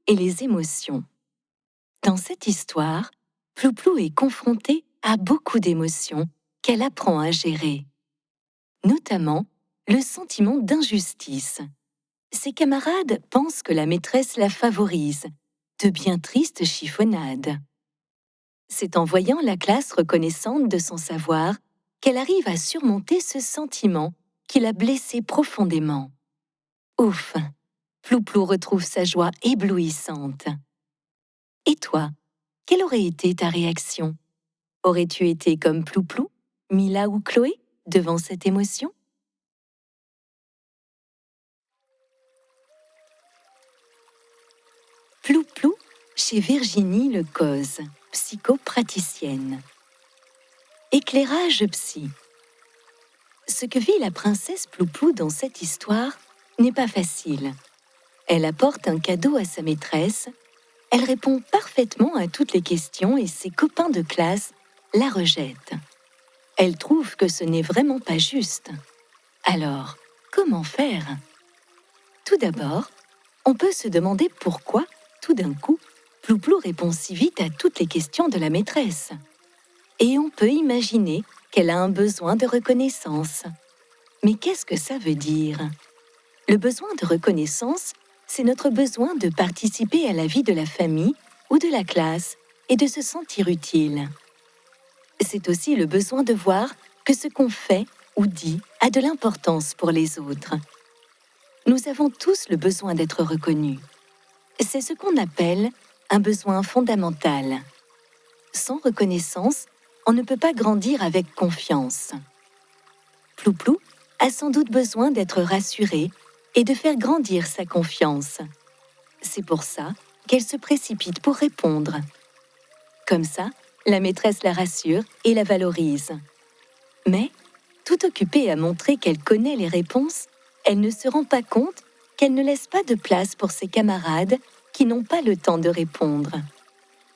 et les émotions. Dans cette histoire, Plouplou est confrontée à beaucoup d'émotions qu'elle apprend à gérer, notamment le sentiment d'injustice. Ses camarades pensent que la maîtresse la favorise, de bien tristes chiffonnades. C'est en voyant la classe reconnaissante de son savoir qu'elle arrive à surmonter ce sentiment qui l'a blessée profondément. Ouf! Plouplou retrouve sa joie éblouissante. Et toi, quelle aurait été ta réaction? Aurais-tu été comme Plouplou, Mila ou Chloé devant cette émotion? Plouplou chez Virginie Lecoz, psychopraticienne. Éclairage psy. Ce que vit la princesse Plouplou dans cette histoire n'est pas facile. Elle apporte un cadeau à sa maîtresse, elle répond parfaitement à toutes les questions et ses copains de classe la rejettent. Elle trouve que ce n'est vraiment pas juste. Alors, comment faire? Tout d'abord, on peut se demander pourquoi, tout d'un coup, Plouplou répond si vite à toutes les questions de la maîtresse. Et on peut imaginer qu'elle a un besoin de reconnaissance. Mais qu'est-ce que ça veut dire? Le besoin de reconnaissance, c'est notre besoin de participer à la vie de la famille ou de la classe et de se sentir utile. C'est aussi le besoin de voir que ce qu'on fait ou dit a de l'importance pour les autres. Nous avons tous le besoin d'être reconnus. C'est ce qu'on appelle un besoin fondamental. Sans reconnaissance, on ne peut pas grandir avec confiance. Plouplou a sans doute besoin d'être rassurée et de faire grandir sa confiance. C'est pour ça qu'elle se précipite pour répondre. Comme ça, la maîtresse la rassure et la valorise. Mais, tout occupée à montrer qu'elle connaît les réponses, elle ne se rend pas compte qu'elle ne laisse pas de place pour ses camarades qui n'ont pas le temps de répondre.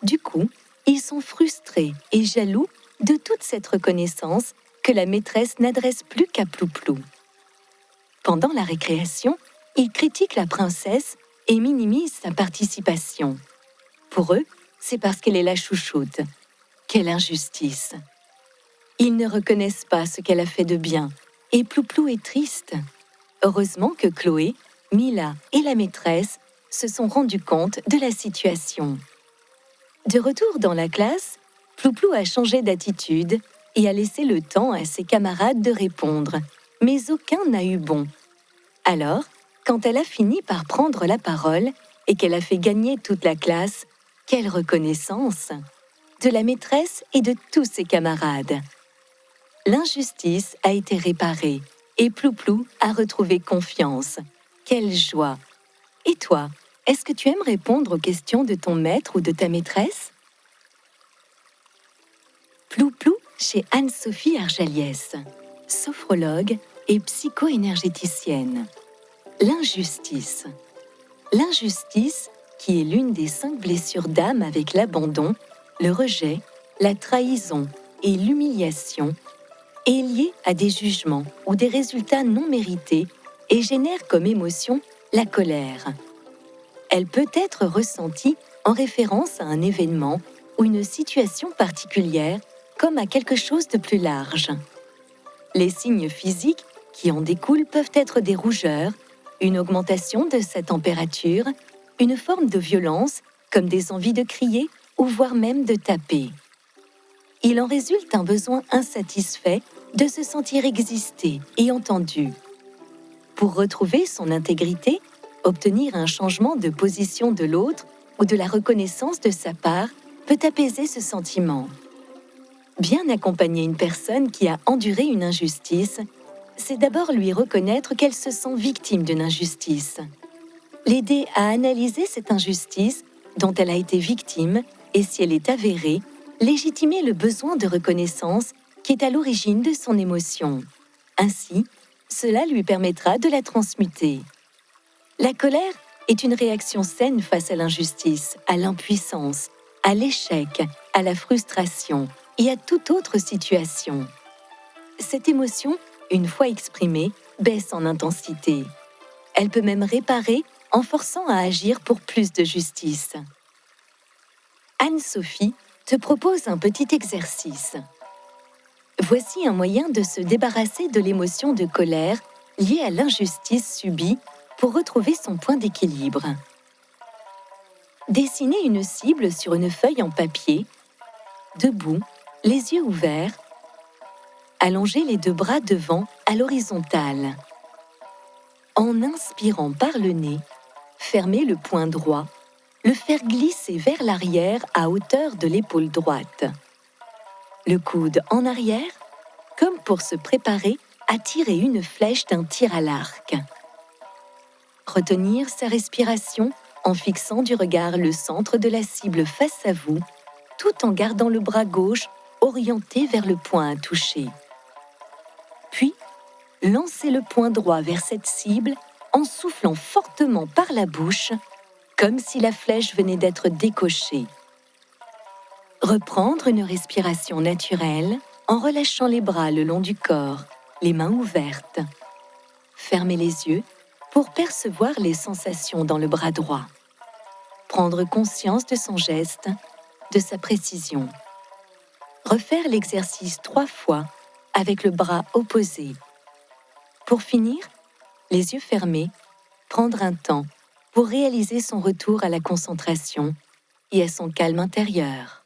Du coup, ils sont frustrés et jaloux de toute cette reconnaissance que la maîtresse n'adresse plus qu'à Plouplou. Pendant la récréation, ils critiquent la princesse et minimisent sa participation. Pour eux, c'est parce qu'elle est la chouchoute. Quelle injustice! Ils ne reconnaissent pas ce qu'elle a fait de bien, et Plouplou est triste. Heureusement que Chloé, Mila et la maîtresse se sont rendus compte de la situation. De retour dans la classe, Plouplou a changé d'attitude et a laissé le temps à ses camarades de répondre, mais aucun n'a eu bon. Alors, quand elle a fini par prendre la parole et qu'elle a fait gagner toute la classe, quelle reconnaissance! De la maîtresse et de tous ses camarades. L'injustice a été réparée et Plouplou a retrouvé confiance. Quelle joie! Et toi, est-ce que tu aimes répondre aux questions de ton maître ou de ta maîtresse? Plouplou chez Anne-Sophie Argaliès, sophrologue et psycho-énergéticienne. L'injustice. L'injustice, qui est l'une des 5 blessures d'âme avec l'abandon, le rejet, la trahison et l'humiliation, est liée à des jugements ou des résultats non mérités et génère comme émotion la colère. Elle peut être ressentie en référence à un événement ou une situation particulière comme à quelque chose de plus large. Les signes physiques qui en découlent peuvent être des rougeurs, une augmentation de sa température, une forme de violence comme des envies de crier ou voire même de taper. Il en résulte un besoin insatisfait de se sentir existé et entendu. Pour retrouver son intégrité, obtenir un changement de position de l'autre ou de la reconnaissance de sa part peut apaiser ce sentiment. Bien accompagner une personne qui a enduré une injustice, c'est d'abord lui reconnaître qu'elle se sent victime d'une injustice. L'aider à analyser cette injustice dont elle a été victime et, si elle est avérée, légitimer le besoin de reconnaissance qui est à l'origine de son émotion. Ainsi, cela lui permettra de la transmuter. La colère est une réaction saine face à l'injustice, à l'impuissance, à l'échec, à la frustration et à toute autre situation. Cette émotion, une fois exprimée, baisse en intensité. Elle peut même réparer en forçant à agir pour plus de justice. Anne-Sophie te propose un petit exercice. Voici un moyen de se débarrasser de l'émotion de colère liée à l'injustice subie pour retrouver son point d'équilibre. Dessinez une cible sur une feuille en papier, debout, les yeux ouverts. Allongez les deux bras devant à l'horizontale. En inspirant par le nez, fermez le poing droit, le faire glisser vers l'arrière à hauteur de l'épaule droite. Le coude en arrière, comme pour se préparer à tirer une flèche d'un tir à l'arc. Retenir sa respiration en fixant du regard le centre de la cible face à vous, tout en gardant le bras gauche orienté vers le point à toucher. Puis, lancez le poing droit vers cette cible en soufflant fortement par la bouche, comme si la flèche venait d'être décochée. Reprendre une respiration naturelle en relâchant les bras le long du corps, les mains ouvertes. Fermez les yeux pour percevoir les sensations dans le bras droit. Prendre conscience de son geste, de sa précision. Refaire l'exercice 3 fois avec le bras opposé. Pour finir, les yeux fermés, prendre un temps pour réaliser son retour à la concentration et à son calme intérieur.